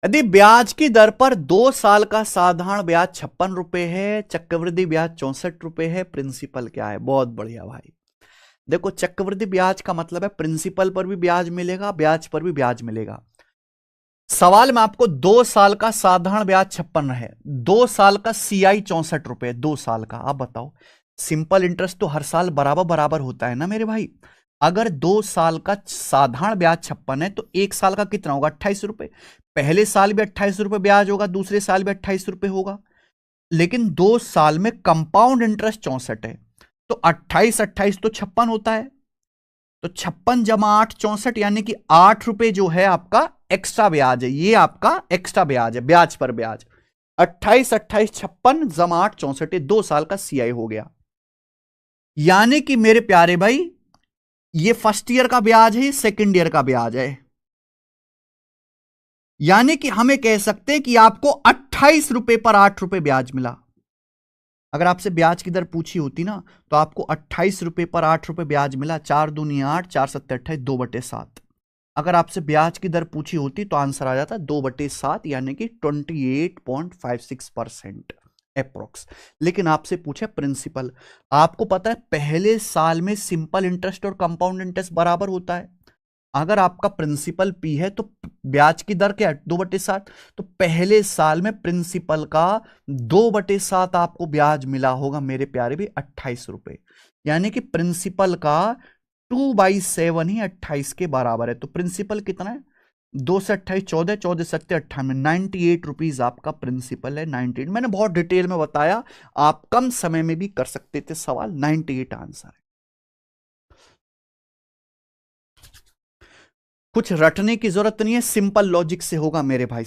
यदि ब्याज की दर पर 2 साल का साधारण ब्याज 56 रुपए है, चक्रवृद्धि ब्याज 64 रुपए है, प्रिंसिपल क्या है? बहुत बढ़िया भाई। देखो, चक्रवृद्धि ब्याज का मतलब है प्रिंसिपल पर भी ब्याज मिलेगा, ब्याज पर भी ब्याज मिलेगा। सवाल में आपको 2 साल का साधारण ब्याज 56 है, 2 साल का सीआई 64 रुपए, 2 साल का। आप बताओ, सिंपल इंटरेस्ट तो हर साल बराबर बराबर होता है ना मेरे भाई। अगर 2 साल का साधारण ब्याज 56 है तो 1 साल का कितना होगा? 28 रुपए। पहले साल भी 28 रुपए ब्याज होगा, दूसरे साल भी 28 रुपए होगा। लेकिन 2 साल में कंपाउंड इंटरेस्ट 64 है, तो 28 28 तो 56 होता है। तो 56 जमा 8 64, यानी कि 8 रुपए जो है आपका एक्स्ट्रा ब्याज है। ये आपका एक्स्ट्रा ब्याज है, ब्याज पर ब्याज। 28 28 56 जमा 8 64, 2 साल का सीआई हो गया। यानी कि मेरे प्यारे भाई, ये फर्स्ट ईयर का ब्याज है, सेकंड ईयर का ब्याज है। यानी कि हमें कह सकते हैं कि आपको 28 रुपए पर 8 रुपए ब्याज मिला। अगर आपसे ब्याज की दर पूछी होती ना, तो आपको 28 रुपए पर 8 रुपए ब्याज मिला। 4 दूनी 8, 4 सत्ते 28, 2/7। अगर आपसे ब्याज की दर पूछी होती तो आंसर आ जाता 2/7, यानी कि 28.56% अप्रोक्स। लेकिन आपसे पूछे प्रिंसिपल। आपको पता है पहले साल में सिंपल इंटरेस्ट और कंपाउंड इंटरेस्ट बराबर होता है। अगर आपका प्रिंसिपल पी है तो ब्याज की दर क्या है? 2/7। तो पहले साल में प्रिंसिपल का 2/7 आपको ब्याज मिला होगा मेरे प्यारे भी, 28 रुपए। यानी कि प्रिंसिपल का 2/7 ही 28 के बराबर है। तो प्रिंसिपल कितना है? 2 से 28 14, 14 सत्ते 98, 98 रुपीज आपका प्रिंसिपल है। 98, मैंने बहुत डिटेल में बताया, आप कम समय में भी कर सकते थे सवाल। 98 आंसर है। कुछ रटने की जरूरत नहीं है, सिंपल लॉजिक से होगा मेरे भाई।